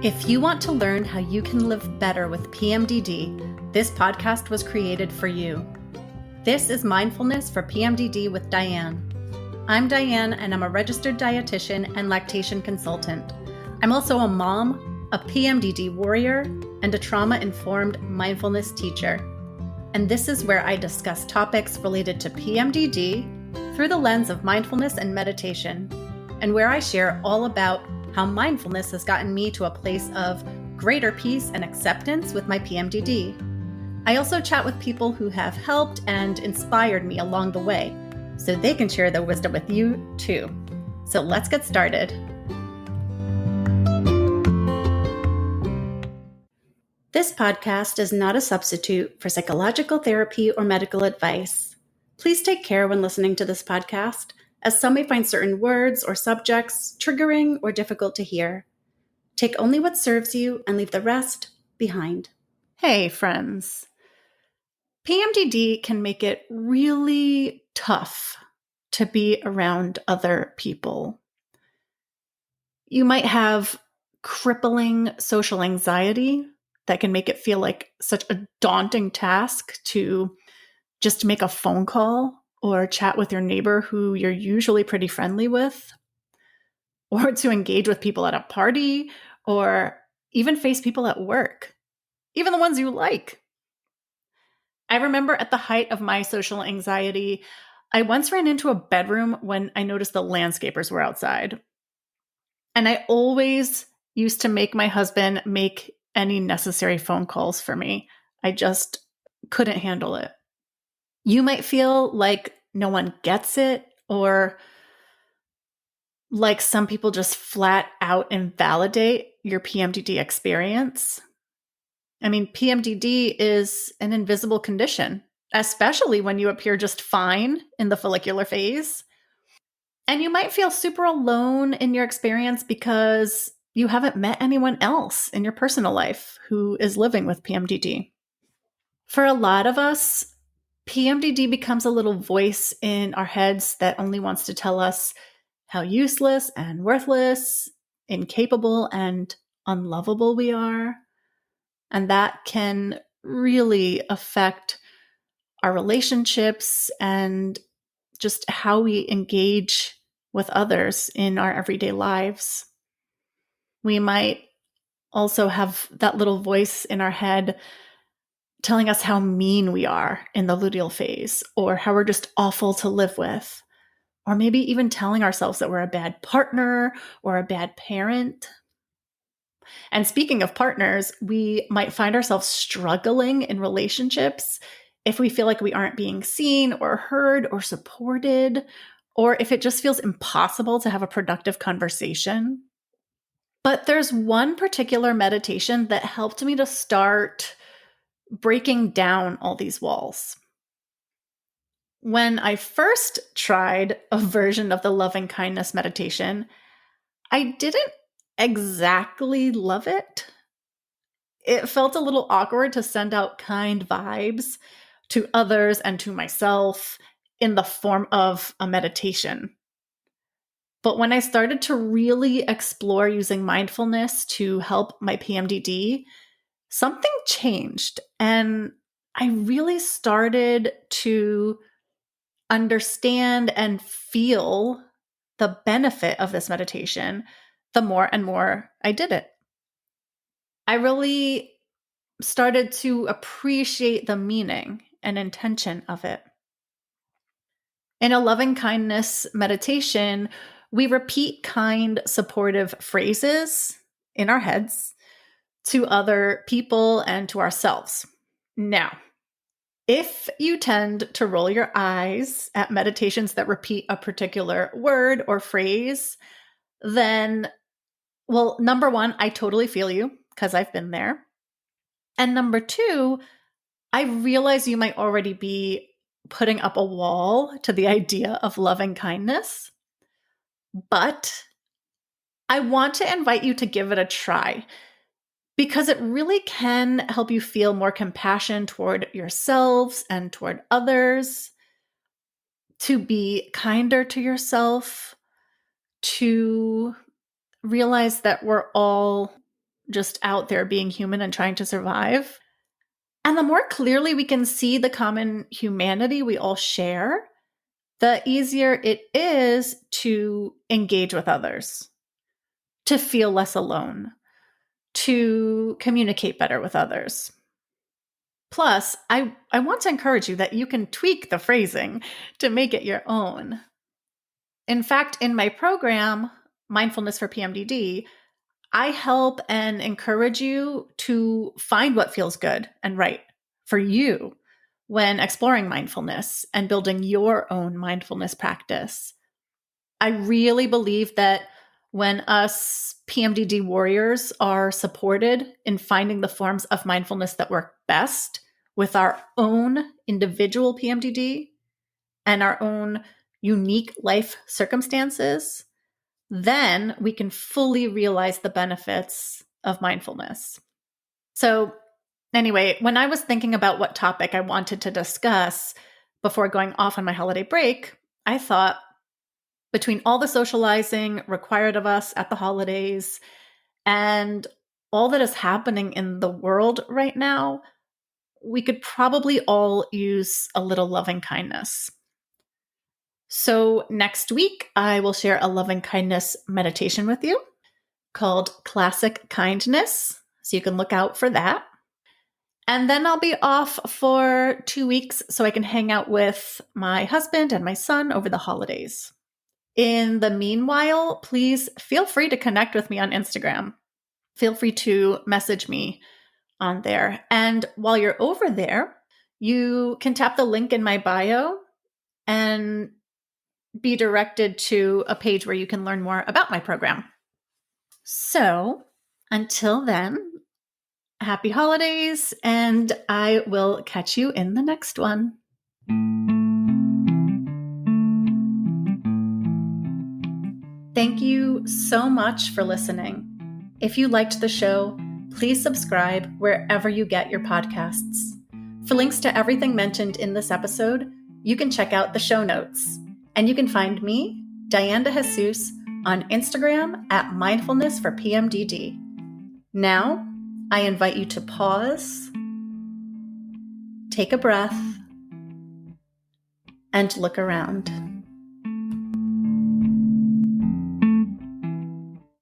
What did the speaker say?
If you want to learn how you can live better with PMDD, this podcast was created for you. This is Mindfulness for PMDD with Diane. I'm Diane, and I'm a registered dietitian and lactation consultant. I'm also a mom, a PMDD warrior, and a trauma-informed mindfulness teacher. And this is where I discuss topics related to PMDD through the lens of mindfulness and meditation, and where I share all about how mindfulness has gotten me to a place of greater peace and acceptance with my PMDD. I also chat with people who have helped and inspired me along the way, so they can share their wisdom with you too. So let's get started. This podcast is not a substitute for psychological therapy or medical advice. Please take care when listening to this podcast, as some may find certain words or subjects triggering or difficult to hear. Take only what serves you and leave the rest behind. Hey, friends. PMDD can make it really tough to be around other people. You might have crippling social anxiety that can make it feel like such a daunting task to just make a phone call or chat with your neighbor who you're usually pretty friendly with, or to engage with people at a party, or even face people at work, even the ones you like. I remember at the height of my social anxiety, I once ran into a bedroom when I noticed the landscapers were outside. And I always used to make my husband make any necessary phone calls for me. I just couldn't handle it. You might feel like no one gets it, or like some people just flat out invalidate your PMDD experience. I mean, PMDD is an invisible condition, especially when you appear just fine in the follicular phase. And you might feel super alone in your experience because you haven't met anyone else in your personal life who is living with PMDD. For a lot of us, PMDD becomes a little voice in our heads that only wants to tell us how useless and worthless, incapable and unlovable we are. And that can really affect our relationships and just how we engage with others in our everyday lives. We might also have that little voice in our head telling us how mean we are in the luteal phase, or how we're just awful to live with, or maybe even telling ourselves that we're a bad partner or a bad parent. And speaking of partners, we might find ourselves struggling in relationships if we feel like we aren't being seen or heard or supported, or if it just feels impossible to have a productive conversation. But there's one particular meditation that helped me to start breaking down all these walls. When I first tried a version of the loving kindness meditation, I didn't exactly love it. It felt a little awkward to send out kind vibes to others and to myself in the form of a meditation. But when I started to really explore using mindfulness to help my PMDD, something changed, and I really started to understand and feel the benefit of this meditation the more and more I did it. I really started to appreciate the meaning and intention of it. In a loving kindness meditation, we repeat kind, supportive phrases in our heads to other people and to ourselves. Now, if you tend to roll your eyes at meditations that repeat a particular word or phrase, then, well, number one, I totally feel you because I've been there. And number two, I realize you might already be putting up a wall to the idea of loving kindness, but I want to invite you to give it a try, because it really can help you feel more compassion toward yourselves and toward others, to be kinder to yourself, to realize that we're all just out there being human and trying to survive. And the more clearly we can see the common humanity we all share, the easier it is to engage with others, to feel less alone, to communicate better with others. Plus, I want to encourage you that you can tweak the phrasing to make it your own. In fact, in my program, Mindfulness for PMDD, I help and encourage you to find what feels good and right for you when exploring mindfulness and building your own mindfulness practice. I really believe that when us PMDD warriors are supported in finding the forms of mindfulness that work best with our own individual PMDD and our own unique life circumstances, then we can fully realize the benefits of mindfulness. So anyway, when I was thinking about what topic I wanted to discuss before going off on my holiday break, I thought, between all the socializing required of us at the holidays and all that is happening in the world right now, we could probably all use a little loving kindness. So next week, I will share a loving kindness meditation with you called Classic Kindness. So you can look out for that. And then I'll be off for 2 weeks so I can hang out with my husband and my son over the holidays. In the meanwhile, please feel free to connect with me on Instagram. Feel free to message me on there. And while you're over there, you can tap the link in my bio and be directed to a page where you can learn more about my program. So until then, happy holidays, and I will catch you in the next one. Thank you so much for listening. If you liked the show, please subscribe wherever you get your podcasts. For links to everything mentioned in this episode, you can check out the show notes. And you can find me, Diane de Jesus, on Instagram at Mindfulness for PMDD. Now, I invite you to pause, take a breath, and look around.